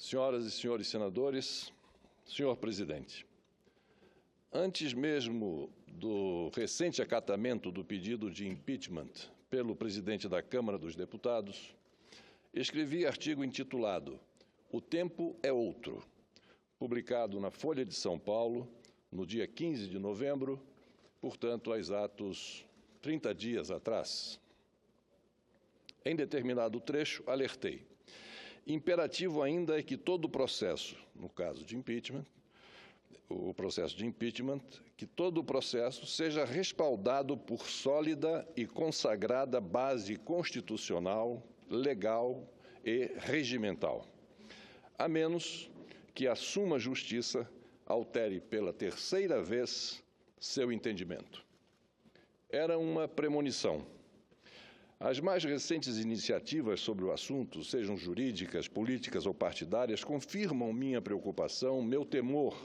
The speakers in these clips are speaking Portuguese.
Senhoras e senhores senadores, senhor presidente, antes mesmo do recente acatamento do pedido de impeachment pelo presidente da Câmara dos Deputados, escrevi artigo intitulado "O Tempo é Outro", publicado na Folha de São Paulo, no dia 15 de novembro, portanto, há exatos 30 dias atrás. Em determinado trecho, alertei: imperativo ainda é que todo o processo, no caso de impeachment, que todo o processo seja respaldado por sólida e consagrada base constitucional, legal e regimental, a menos que a suma justiça altere pela terceira vez seu entendimento. Era uma premonição. As mais recentes iniciativas sobre o assunto, sejam jurídicas, políticas ou partidárias, confirmam minha preocupação, meu temor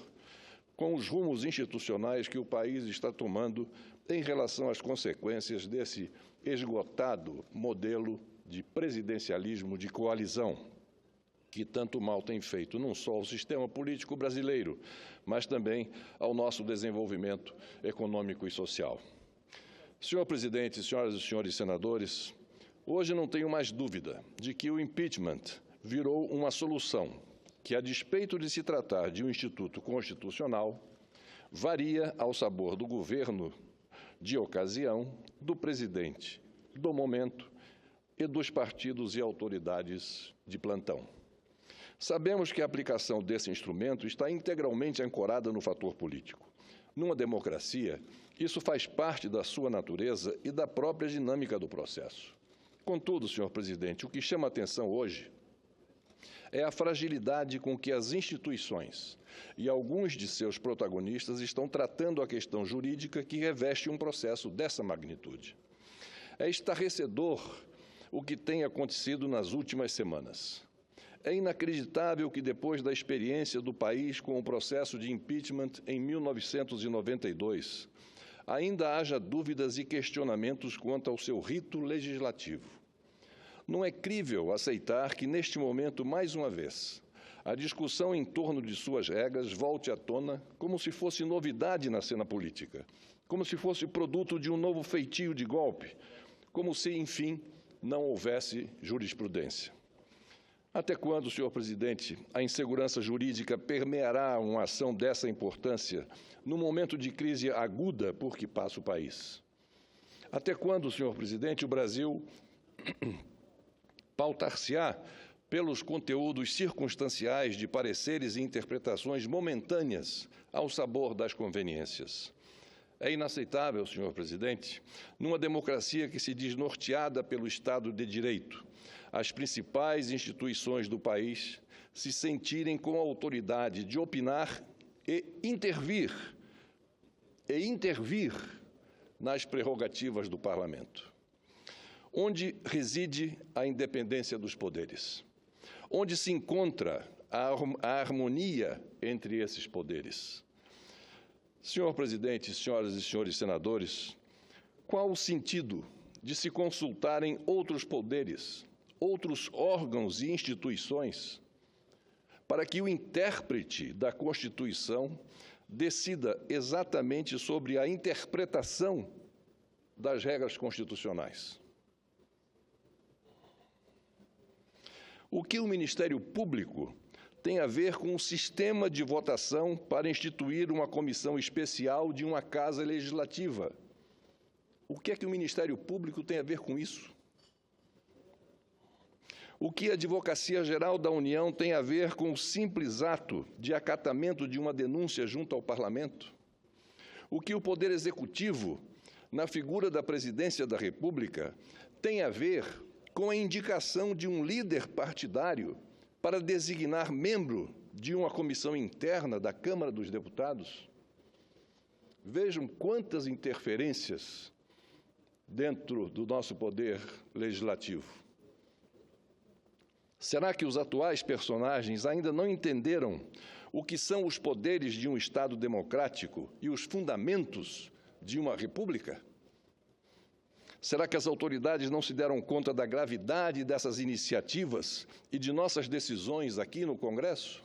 com os rumos institucionais que o país está tomando em relação às consequências desse esgotado modelo de presidencialismo de coalizão, que tanto mal tem feito não só ao sistema político brasileiro, mas também ao nosso desenvolvimento econômico e social. Senhor presidente, senhoras e senhores senadores, hoje não tenho mais dúvida de que o impeachment virou uma solução que, a despeito de se tratar de um instituto constitucional, varia ao sabor do governo de ocasião, do presidente do momento e dos partidos e autoridades de plantão. Sabemos que a aplicação desse instrumento está integralmente ancorada no fator político. Numa democracia, isso faz parte da sua natureza e da própria dinâmica do processo. Contudo, senhor presidente, o que chama a atenção hoje é a fragilidade com que as instituições e alguns de seus protagonistas estão tratando a questão jurídica que reveste um processo dessa magnitude. É estarrecedor o que tem acontecido nas últimas semanas. É inacreditável que, depois da experiência do país com o processo de impeachment em 1992, ainda haja dúvidas e questionamentos quanto ao seu rito legislativo. Não é crível aceitar que, neste momento, mais uma vez, a discussão em torno de suas regras volte à tona como se fosse novidade na cena política, como se fosse produto de um novo feitio de golpe, como se, enfim, não houvesse jurisprudência. Até quando, senhor presidente, a insegurança jurídica permeará uma ação dessa importância no momento de crise aguda por que passa o país? Até quando, senhor presidente, o Brasil pautar-se-á pelos conteúdos circunstanciais de pareceres e interpretações momentâneas ao sabor das conveniências? É inaceitável, senhor presidente, numa democracia que se diz norteada pelo Estado de Direito, as principais instituições do país se sentirem com a autoridade de opinar e intervir nas prerrogativas do Parlamento. Onde reside a independência dos poderes? Onde se encontra a harmonia entre esses poderes? Senhor presidente, senhoras e senhores senadores, qual o sentido de se consultarem outros poderes, outros órgãos e instituições, para que o intérprete da Constituição decida exatamente sobre a interpretação das regras constitucionais? O que o Ministério Público tem a ver com o sistema de votação para instituir uma comissão especial de uma casa legislativa? O que é que o Ministério Público tem a ver com isso? O que a Advocacia Geral da União tem a ver com o simples ato de acatamento de uma denúncia junto ao Parlamento? O que o Poder Executivo, na figura da Presidência da República, tem a ver com a indicação de um líder partidário para designar membro de uma comissão interna da Câmara dos Deputados? Vejam quantas interferências dentro do nosso poder legislativo. Será que os atuais personagens ainda não entenderam o que são os poderes de um Estado democrático e os fundamentos de uma república? Será que as autoridades não se deram conta da gravidade dessas iniciativas e de nossas decisões aqui no Congresso?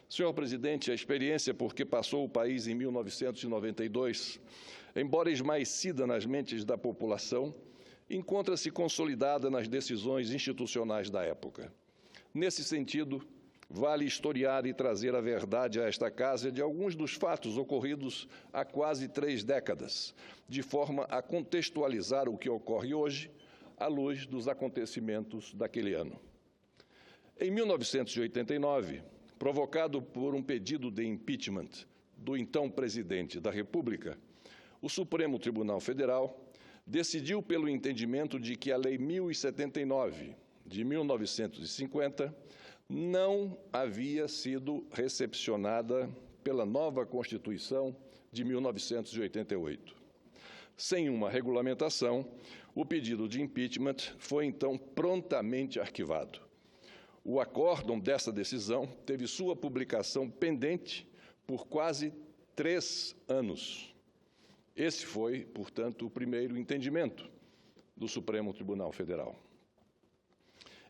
Senhor presidente, a experiência por que passou o país em 1992, embora esmaecida nas mentes da população, encontra-se consolidada nas decisões institucionais da época. Nesse sentido, vale historiar e trazer a verdade a esta casa de alguns dos fatos ocorridos há quase 3 décadas, de forma a contextualizar o que ocorre hoje à luz dos acontecimentos daquele ano. Em 1989, provocado por um pedido de impeachment do então presidente da República, o Supremo Tribunal Federal decidiu pelo entendimento de que a Lei 1079, de 1950, não havia sido recepcionada pela nova Constituição de 1988. Sem uma regulamentação, o pedido de impeachment foi então prontamente arquivado. O acórdão dessa decisão teve sua publicação pendente por quase 3 anos. Esse foi, portanto, o primeiro entendimento do Supremo Tribunal Federal.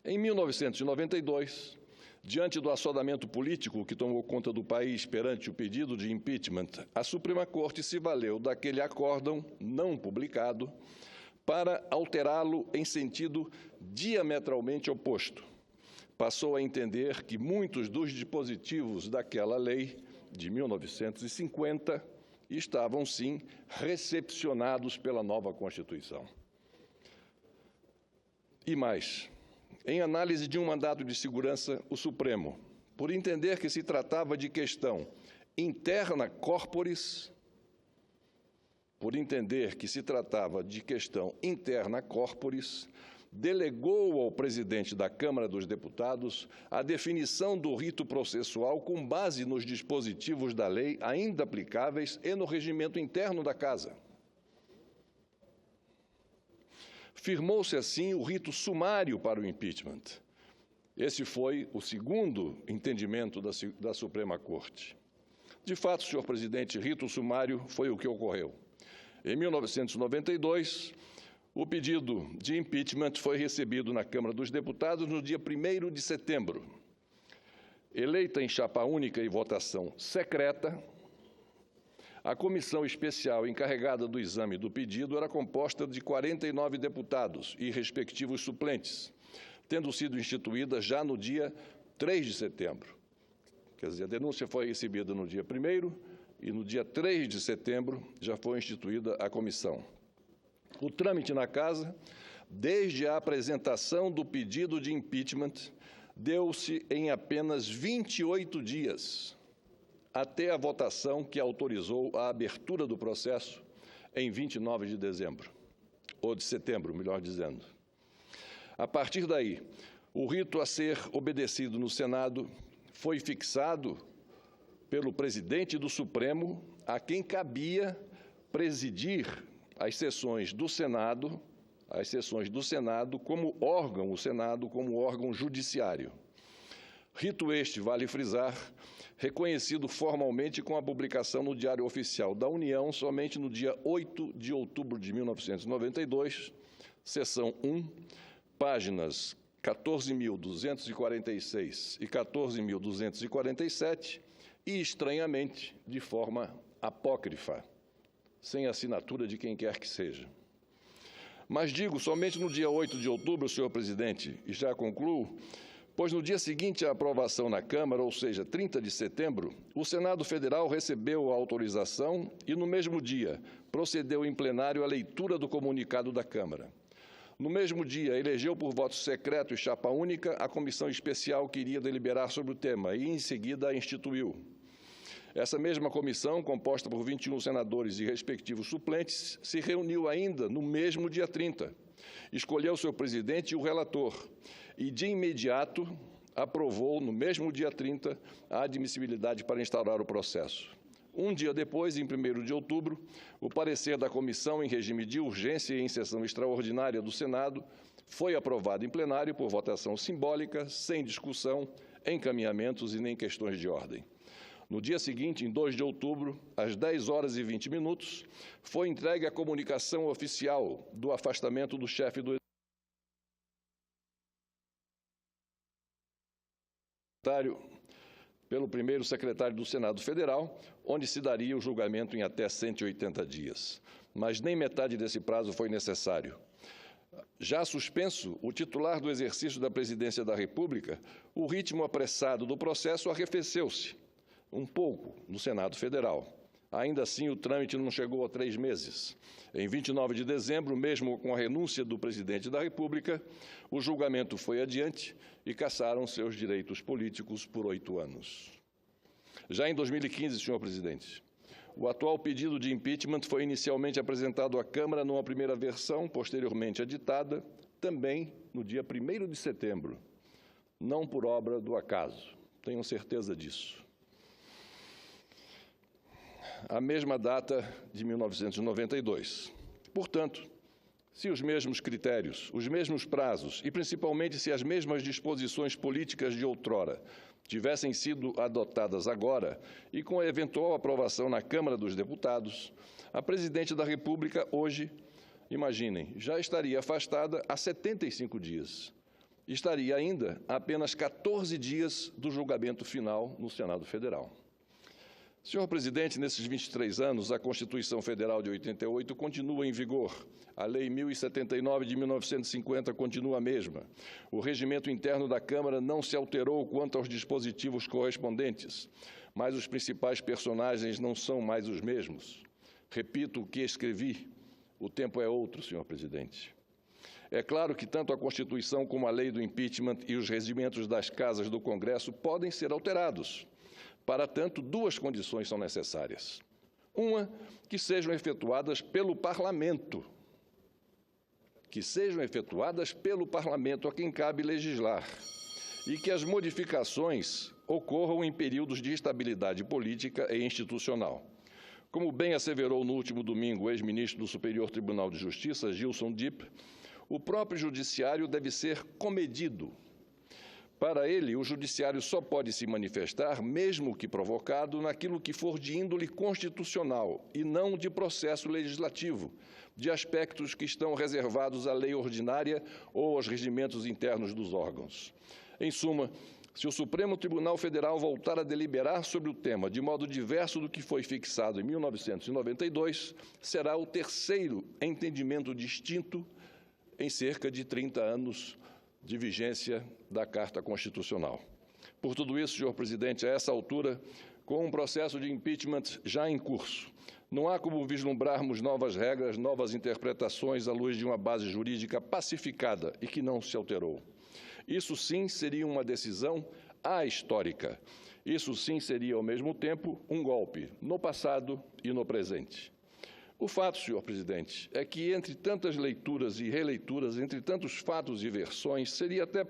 Em 1992, diante do assodamento político que tomou conta do país perante o pedido de impeachment, a Suprema Corte se valeu daquele acórdão não publicado para alterá-lo em sentido diametralmente oposto. Passou a entender que muitos dos dispositivos daquela lei de 1950 estavam, sim, recepcionados pela nova Constituição. E mais, em análise de um mandato de segurança, o Supremo, por entender que se tratava de questão interna corporis, delegou ao presidente da Câmara dos Deputados a definição do rito processual com base nos dispositivos da lei ainda aplicáveis e no regimento interno da Casa. Firmou-se, assim, o rito sumário para o impeachment. Esse foi o segundo entendimento da Suprema Corte. De fato, senhor presidente, rito sumário foi o que ocorreu. Em 1992, o pedido de impeachment foi recebido na Câmara dos Deputados no dia 1º de setembro. Eleita em chapa única e votação secreta, a comissão especial encarregada do exame do pedido era composta de 49 deputados e respectivos suplentes, tendo sido instituída já no dia 3 de setembro. Quer dizer, a denúncia foi recebida no dia 1º e no dia 3 de setembro já foi instituída a comissão. O trâmite na Casa, desde a apresentação do pedido de impeachment, deu-se em apenas 28 dias, até a votação que autorizou a abertura do processo em 29 de dezembro, ou de setembro, melhor dizendo. A partir daí, o rito a ser obedecido no Senado foi fixado pelo presidente do Supremo, a quem cabia presidir as sessões do Senado como órgão, o Senado como órgão judiciário. Rito este, vale frisar, reconhecido formalmente com a publicação no Diário Oficial da União somente no dia 8 de outubro de 1992, seção 1, páginas 14.246 e 14.247, e, estranhamente, de forma apócrifa, sem assinatura de quem quer que seja. Mas digo somente no dia 8 de outubro, senhor presidente, e já concluo, pois no dia seguinte à aprovação na Câmara, ou seja, 30 de setembro, o Senado Federal recebeu a autorização e, no mesmo dia, procedeu em plenário à leitura do comunicado da Câmara. No mesmo dia, elegeu por voto secreto e chapa única a comissão especial que iria deliberar sobre o tema e, em seguida, a instituiu. Essa mesma comissão, composta por 21 senadores e respectivos suplentes, se reuniu ainda no mesmo dia 30. Escolheu seu presidente e o relator e, de imediato, aprovou, no mesmo dia 30, a admissibilidade para instaurar o processo. Um dia depois, em 1º de outubro, o parecer da comissão em regime de urgência e em sessão extraordinária do Senado foi aprovado em plenário por votação simbólica, sem discussão, encaminhamentos e nem questões de ordem. No dia seguinte, em 2 de outubro, às 10h20, foi entregue a comunicação oficial do afastamento do chefe do pelo primeiro secretário do Senado Federal, onde se daria o julgamento em até 180 dias. Mas nem metade desse prazo foi necessário. Já suspenso o titular do exercício da presidência da República, o ritmo apressado do processo arrefeceu-se um pouco no Senado Federal. Ainda assim, o trâmite não chegou a 3 meses. Em 29 de dezembro, mesmo com a renúncia do presidente da República, o julgamento foi adiante e cassaram seus direitos políticos por 8 anos. Já em 2015, senhor presidente, o atual pedido de impeachment foi inicialmente apresentado à Câmara numa primeira versão, posteriormente editada, também no dia 1º de setembro, não por obra do acaso, tenho certeza disso. A mesma data de 1992. Portanto, se os mesmos critérios, os mesmos prazos e, principalmente, se as mesmas disposições políticas de outrora tivessem sido adotadas agora e com a eventual aprovação na Câmara dos Deputados, a presidente da República hoje, imaginem, já estaria afastada há 75 dias. Estaria ainda a apenas 14 dias do julgamento final no Senado Federal. Senhor presidente, nesses 23 anos, a Constituição Federal de 88 continua em vigor. A Lei 1079 de 1950 continua a mesma. O regimento interno da Câmara não se alterou quanto aos dispositivos correspondentes, mas os principais personagens não são mais os mesmos. Repito o que escrevi, o tempo é outro, senhor presidente. É claro que tanto a Constituição como a lei do impeachment e os regimentos das casas do Congresso podem ser alterados. Para tanto, 2 condições são necessárias. Uma, que sejam efetuadas pelo Parlamento. Que sejam efetuadas pelo Parlamento, a quem cabe legislar. E que as modificações ocorram em períodos de estabilidade política e institucional. Como bem asseverou no último domingo o ex-ministro do Superior Tribunal de Justiça, Gilson Dipp, o próprio judiciário deve ser comedido. Para ele, o judiciário só pode se manifestar, mesmo que provocado, naquilo que for de índole constitucional e não de processo legislativo, de aspectos que estão reservados à lei ordinária ou aos regimentos internos dos órgãos. Em suma, se o Supremo Tribunal Federal voltar a deliberar sobre o tema de modo diverso do que foi fixado em 1992, será o 3º entendimento distinto em cerca de 30 anos de vigência da Carta Constitucional. Por tudo isso, senhor presidente, a essa altura, com um processo de impeachment já em curso, não há como vislumbrarmos novas regras, novas interpretações à luz de uma base jurídica pacificada e que não se alterou. Isso sim seria uma decisão ahistórica. Isso sim seria, ao mesmo tempo, um golpe no passado e no presente. O fato, senhor presidente, é que entre tantas leituras e releituras, entre tantos fatos e versões, seria até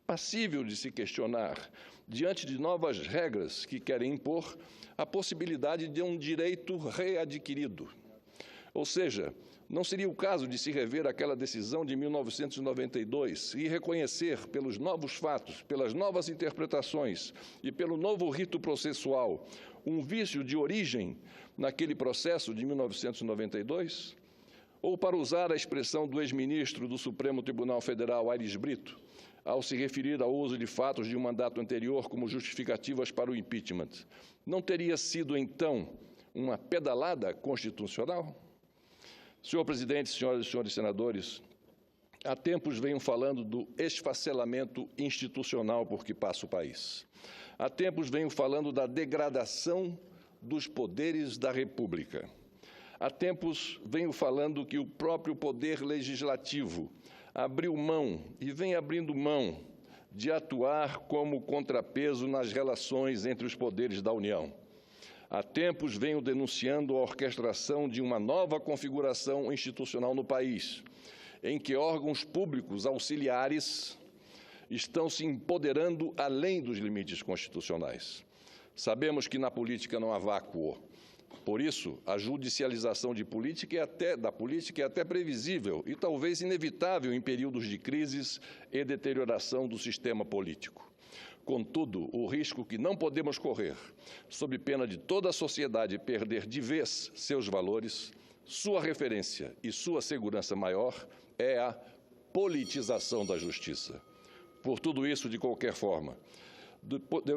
passível de se questionar, diante de novas regras que querem impor, a possibilidade de um direito readquirido. Ou seja, não seria o caso de se rever aquela decisão de 1992 e reconhecer, pelos novos fatos, pelas novas interpretações e pelo novo rito processual, um vício de origem naquele processo de 1992? Ou, para usar a expressão do ex-ministro do Supremo Tribunal Federal, Aires Brito, ao se referir ao uso de fatos de um mandato anterior como justificativas para o impeachment, não teria sido, então, uma pedalada constitucional? Senhor presidente, senhoras e senhores senadores, há tempos venho falando do esfacelamento institucional por que passa o país. Há tempos venho falando da degradação dos poderes da República. Há tempos venho falando que o próprio poder legislativo abriu mão e vem abrindo mão de atuar como contrapeso nas relações entre os poderes da União. Há tempos venho denunciando a orquestração de uma nova configuração institucional no país, em que órgãos públicos auxiliares estão se empoderando além dos limites constitucionais. Sabemos que na política não há vácuo. Por isso, a judicialização da política é até previsível e talvez inevitável em períodos de crises e deterioração do sistema político. Contudo, o risco que não podemos correr, sob pena de toda a sociedade perder de vez seus valores, sua referência e sua segurança maior, é a politização da justiça. Por tudo isso, de qualquer forma,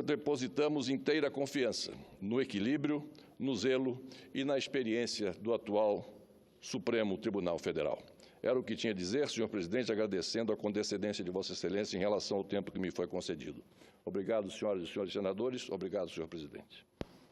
depositamos inteira confiança no equilíbrio, no zelo e na experiência do atual Supremo Tribunal Federal. Era o que tinha a dizer, senhor presidente, agradecendo a condescendência de Vossa Excelência em relação ao tempo que me foi concedido. Obrigado, senhoras e senhores senadores. Obrigado, senhor presidente.